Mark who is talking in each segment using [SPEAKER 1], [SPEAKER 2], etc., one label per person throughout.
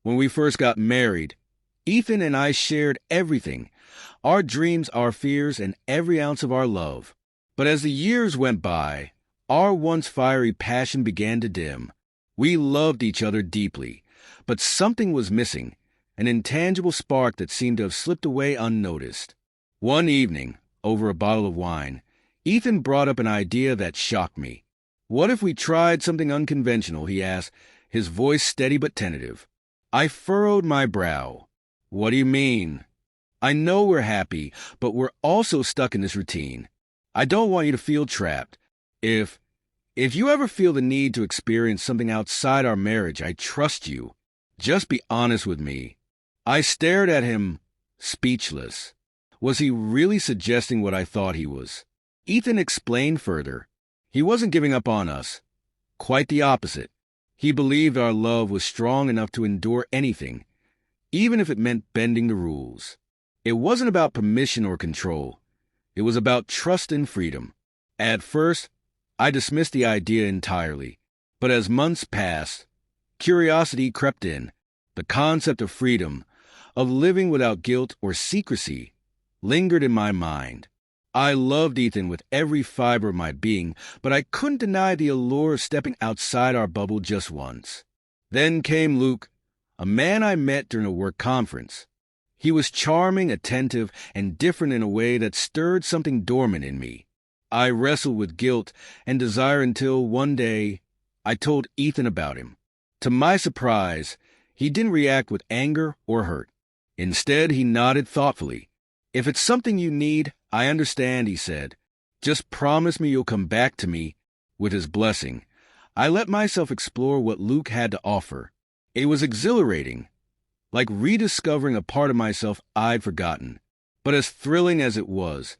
[SPEAKER 1] When we first got married, Ethan and I shared everything, our dreams, our fears, and every ounce of our love. But as the years went by, our once fiery passion began to dim. We loved each other deeply, but something was missing, an intangible spark that seemed to have slipped away unnoticed. One evening, over a bottle of wine, Ethan brought up an idea that shocked me. "What if we tried something unconventional?" he asked, his voice steady but tentative. I furrowed my brow. "What do you mean?" "I know we're happy, but we're also stuck in this routine. I don't want you to feel trapped. If you ever feel the need to experience something outside our marriage, I trust you. Just be honest with me." I stared at him, speechless. Was he really suggesting what I thought he was? Ethan explained further. He wasn't giving up on us. Quite the opposite. He believed our love was strong enough to endure anything, even if it meant bending the rules. It wasn't about permission or control. It was about trust and freedom. At first, I dismissed the idea entirely. But as months passed, curiosity crept in. The concept of freedom, of living without guilt or secrecy, lingered in my mind. I loved Ethan with every fiber of my being, but I couldn't deny the allure of stepping outside our bubble just once. Then came Luke, a man I met during a work conference. He was charming, attentive, and different in a way that stirred something dormant in me. I wrestled with guilt and desire until one day I told Ethan about him. To my surprise, he didn't react with anger or hurt. Instead, he nodded thoughtfully. "If it's something you need, I understand," he said. "Just promise me you'll come back to me." With his blessing, I let myself explore what Luke had to offer. It was exhilarating, like rediscovering a part of myself I'd forgotten. But as thrilling as it was,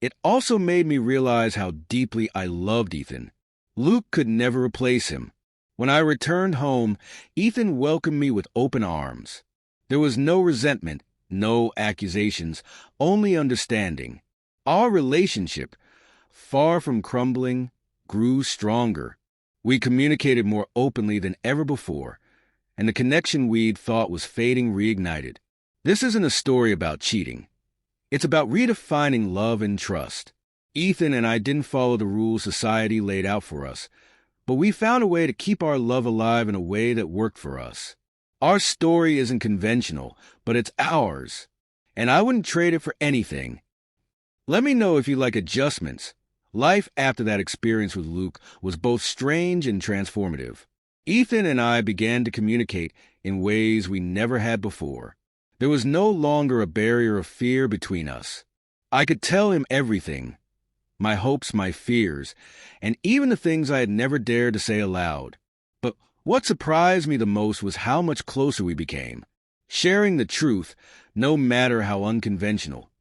[SPEAKER 1] it also made me realize how deeply I loved Ethan. Luke could never replace him. When I returned home, Ethan welcomed me with open arms. There was no resentment, no accusations, only understanding. Our relationship, far from crumbling, grew stronger. We communicated more openly than ever before, and the connection we'd thought was fading reignited. This isn't a story about cheating. It's about redefining love and trust. Ethan and I didn't follow the rules society laid out for us, but we found a way to keep our love alive in a way that worked for us. Our story isn't conventional, but it's ours, and I wouldn't trade it for anything. Let me know if you like adjustments. Life after that experience with Luke was both strange and transformative. Ethan and I began to communicate in ways we never had before. There was no longer a barrier of fear between us. I could tell him everything, my hopes, my fears, and even the things I had never dared to say aloud. But what surprised me the most was how much closer we became. Sharing the truth, no matter how unconventional,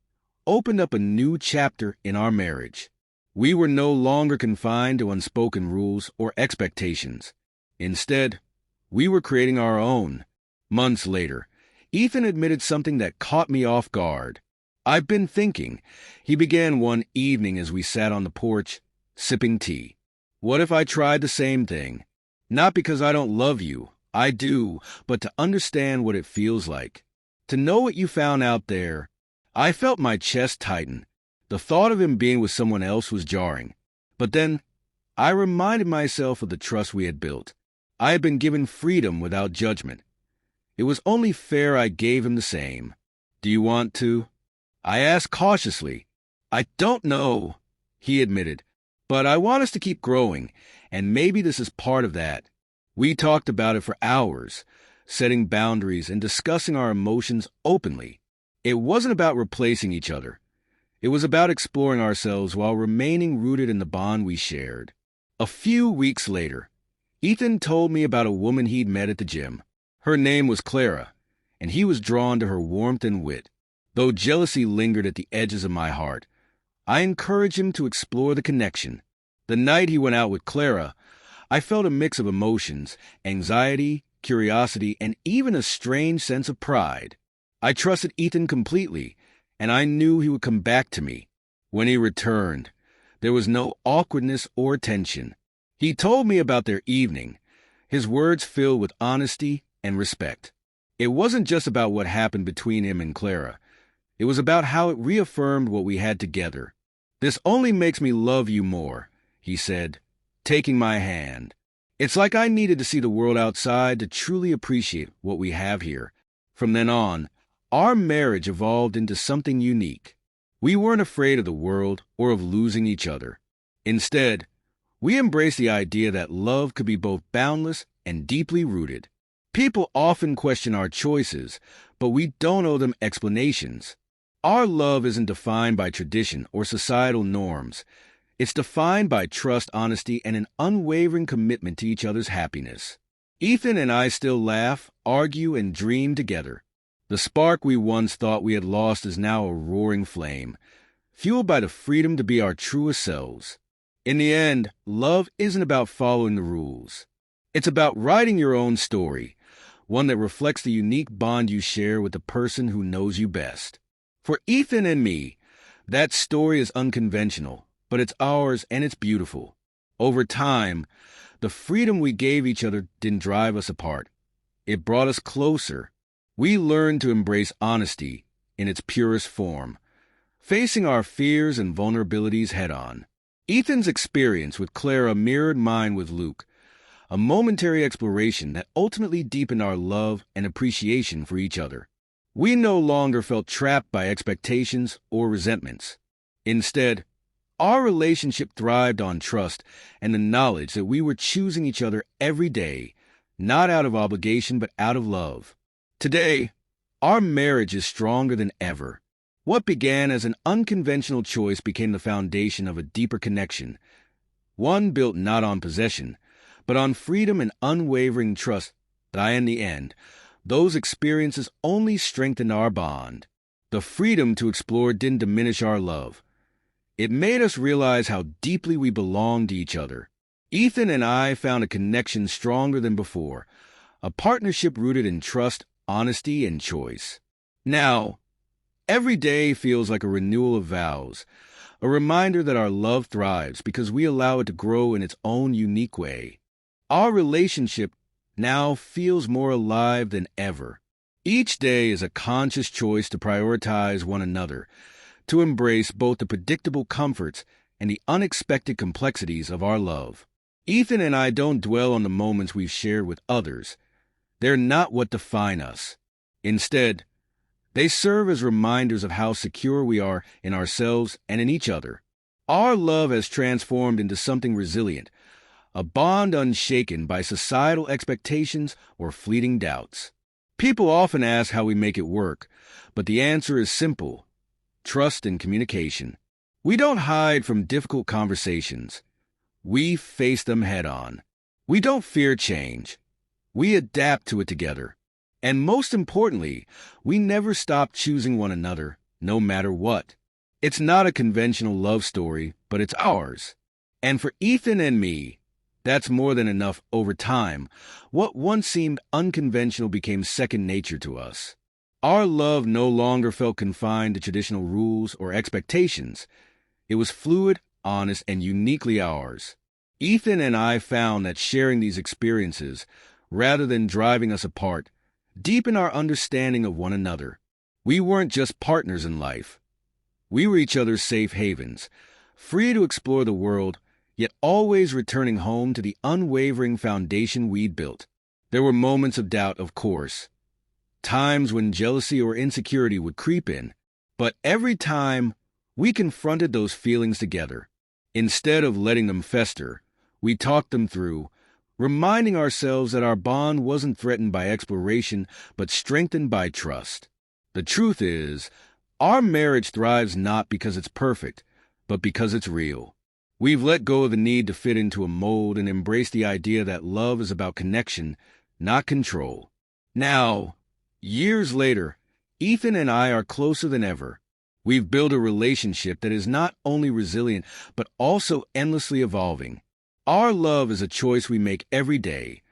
[SPEAKER 1] opened up a new chapter in our marriage. We were no longer confined to unspoken rules or expectations. Instead, we were creating our own. Months later, Ethan admitted something that caught me off guard. "I've been thinking," he began one evening as we sat on the porch, sipping tea. "What if I tried the same thing? Not because I don't love you, I do, but to understand what it feels like. To know what you found out there." I felt my chest tighten. The thought of him being with someone else was jarring. But then, I reminded myself of the trust we had built. I had been given freedom without judgment. It was only fair I gave him the same. "Do you want to?" I asked cautiously. "I don't know," he admitted, "but I want us to keep growing, and maybe this is part of that." We talked about it for hours, setting boundaries and discussing our emotions openly. It wasn't about replacing each other. It was about exploring ourselves while remaining rooted in the bond we shared. A few weeks later, Ethan told me about a woman he'd met at the gym. Her name was Clara, and he was drawn to her warmth and wit. Though jealousy lingered at the edges of my heart, I encouraged him to explore the connection. The night he went out with Clara, I felt a mix of emotions, anxiety, curiosity, and even a strange sense of pride. I trusted Ethan completely, and I knew he would come back to me. When he returned, there was no awkwardness or tension. He told me about their evening, his words filled with honesty and respect. It wasn't just about what happened between him and Clara. It was about how it reaffirmed what we had together. "This only makes me love you more," he said, taking my hand. "It's like I needed to see the world outside to truly appreciate what we have here." From then on, our marriage evolved into something unique. We weren't afraid of the world or of losing each other. Instead, we embraced the idea that love could be both boundless and deeply rooted. People often question our choices, but we don't owe them explanations. Our love isn't defined by tradition or societal norms. It's defined by trust, honesty, and an unwavering commitment to each other's happiness. Ethan and I still laugh, argue, and dream together. The spark we once thought we had lost is now a roaring flame, fueled by the freedom to be our truest selves. In the end, love isn't about following the rules. It's about writing your own story, one that reflects the unique bond you share with the person who knows you best. For Ethan and me, that story is unconventional, but it's ours and it's beautiful. Over time, the freedom we gave each other didn't drive us apart. It brought us closer. We learned to embrace honesty in its purest form, facing our fears and vulnerabilities head-on. Ethan's experience with Clara mirrored mine with Luke, a momentary exploration that ultimately deepened our love and appreciation for each other. We no longer felt trapped by expectations or resentments. Instead, our relationship thrived on trust and the knowledge that we were choosing each other every day, not out of obligation but out of love. Today, our marriage is stronger than ever. What began as an unconventional choice became the foundation of a deeper connection, one built not on possession, but on freedom and unwavering trust that, in the end, those experiences only strengthened our bond. The freedom to explore didn't diminish our love. It made us realize how deeply we belonged to each other. Ethan and I found a connection stronger than before, a partnership rooted in trust, honesty, and choice. Now, every day feels like a renewal of vows, a reminder that our love thrives because we allow it to grow in its own unique way. Our relationship now feels more alive than ever. Each day is a conscious choice to prioritize one another, to embrace both the predictable comforts and the unexpected complexities of our love. Ethan and I don't dwell on the moments we've shared with others. They're not what define us. Instead, they serve as reminders of how secure we are in ourselves and in each other. Our love has transformed into something resilient, a bond unshaken by societal expectations or fleeting doubts. People often ask how we make it work, but the answer is simple: trust and communication. We don't hide from difficult conversations. We face them head-on. We don't fear change. We adapt to it together. And most importantly, we never stop choosing one another, no matter what. It's not a conventional love story, but it's ours. And for Ethan and me, that's more than enough. Over time, what once seemed unconventional became second nature to us. Our love no longer felt confined to traditional rules or expectations. It was fluid, honest, and uniquely ours. Ethan and I found that sharing these experiences, rather than driving us apart, deepened our understanding of one another. We weren't just partners in life. We were each other's safe havens, free to explore the world, yet always returning home to the unwavering foundation we'd built. There were moments of doubt, of course, times when jealousy or insecurity would creep in, but every time we confronted those feelings together. Instead of letting them fester, we talked them through, reminding ourselves that our bond wasn't threatened by exploration, but strengthened by trust. The truth is, our marriage thrives not because it's perfect, but because it's real. We've let go of the need to fit into a mold and embraced the idea that love is about connection, not control. Now, years later, Ethan and I are closer than ever. We've built a relationship that is not only resilient, but also endlessly evolving. Our love is a choice we make every day,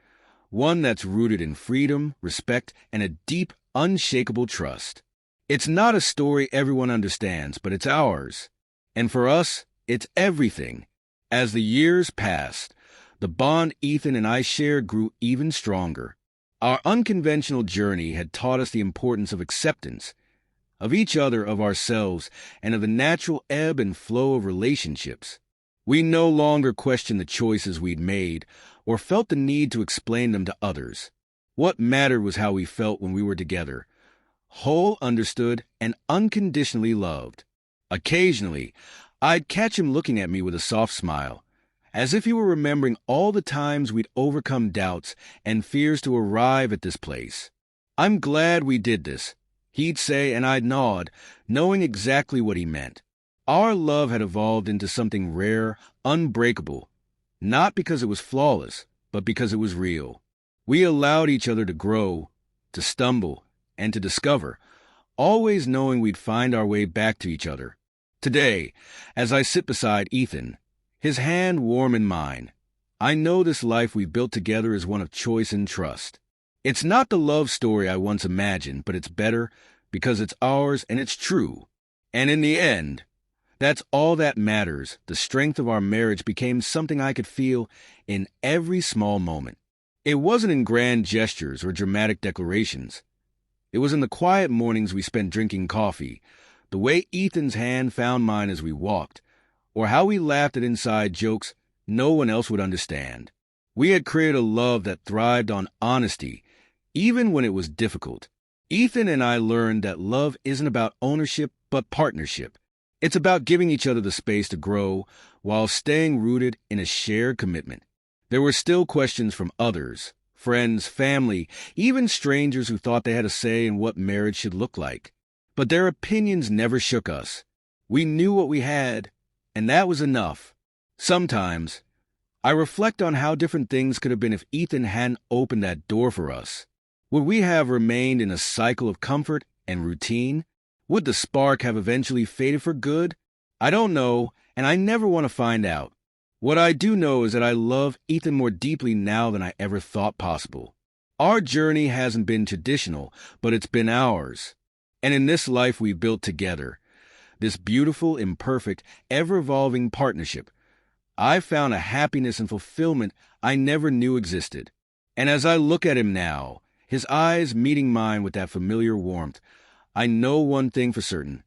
[SPEAKER 1] one that's rooted in freedom, respect, and a deep, unshakable trust. It's not a story everyone understands, but it's ours. And for us, it's everything. As the years passed, the bond Ethan and I shared grew even stronger. Our unconventional journey had taught us the importance of acceptance, of each other, of ourselves, and of the natural ebb and flow of relationships. We no longer questioned the choices we'd made or felt the need to explain them to others. What mattered was how we felt when we were together, whole, understood, and unconditionally loved. Occasionally, I'd catch him looking at me with a soft smile, as if he were remembering all the times we'd overcome doubts and fears to arrive at this place. "I'm glad we did this," he'd say, and I'd nod, knowing exactly what he meant. Our love had evolved into something rare, unbreakable, not because it was flawless, but because it was real. We allowed each other to grow, to stumble, and to discover, always knowing we'd find our way back to each other. Today, as I sit beside Ethan, his hand warm in mine, I know this life we built together is one of choice and trust. It's not the love story I once imagined, but it's better because it's ours and it's true. And in the end, that's all that matters. The strength of our marriage became something I could feel in every small moment. It wasn't in grand gestures or dramatic declarations. It was in the quiet mornings we spent drinking coffee, the way Ethan's hand found mine as we walked, or how we laughed at inside jokes no one else would understand. We had created a love that thrived on honesty, even when it was difficult. Ethan and I learned that love isn't about ownership, but partnership. It's about giving each other the space to grow while staying rooted in a shared commitment. There were still questions from others, friends, family, even strangers who thought they had a say in what marriage should look like. But their opinions never shook us. We knew what we had, and that was enough. Sometimes, I reflect on how different things could have been if Ethan hadn't opened that door for us. Would we have remained in a cycle of comfort and routine? Would the spark have eventually faded for good? I don't know, and I never want to find out. What I do know is that I love Ethan more deeply now than I ever thought possible. Our journey hasn't been traditional, but it's been ours. And in this life we built together, this beautiful, imperfect, ever-evolving partnership, I've found a happiness and fulfillment I never knew existed. And as I look at him now, his eyes meeting mine with that familiar warmth, I know one thing for certain.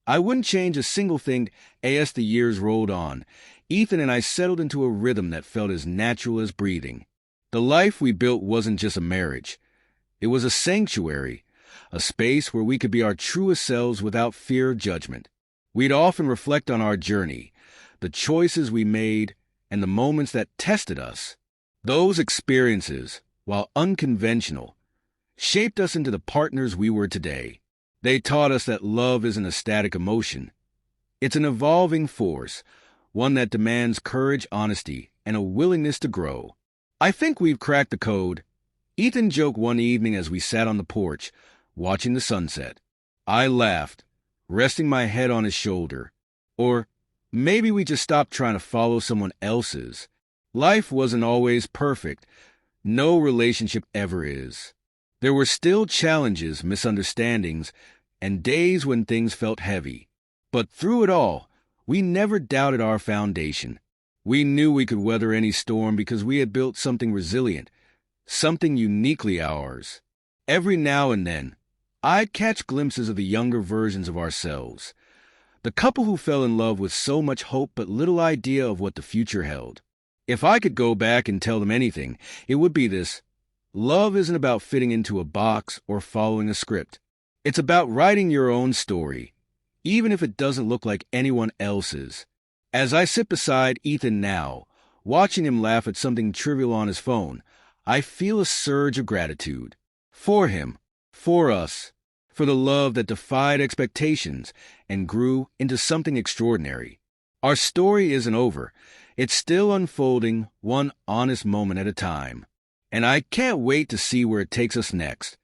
[SPEAKER 1] I wouldn't change a single thing as the years rolled on. Ethan and I settled into a rhythm that felt as natural as breathing. The life we built wasn't just a marriage. It was a sanctuary, a space where we could be our truest selves without fear of judgment. We'd often reflect on our journey, the choices we made, and the moments that tested us. Those experiences, while unconventional, shaped us into the partners we were today. They taught us that love isn't a static emotion. It's an evolving force, one that demands courage, honesty, and a willingness to grow. I think we've cracked the code. Ethan joked one evening as we sat on the porch, watching the sunset. I laughed, resting my head on his shoulder. Or maybe we just stopped trying to follow someone else's. Life wasn't always perfect. No relationship ever is. There were still challenges, misunderstandings, and days when things felt heavy. But through it all, we never doubted our foundation. We knew we could weather any storm because we had built something resilient, something uniquely ours. Every now and then, I'd catch glimpses of the younger versions of ourselves, the couple who fell in love with so much hope but little idea of what the future held. If I could go back and tell them anything, it would be this: love isn't about fitting into a box or following a script. It's about writing your own story, even if it doesn't look like anyone else's. As I sit beside Ethan now, watching him laugh at something trivial on his phone, I feel a surge of gratitude. For him, for us, for the love that defied expectations and grew into something extraordinary. Our story isn't over. It's still unfolding, one honest moment at a time. And I can't wait to see where it takes us next.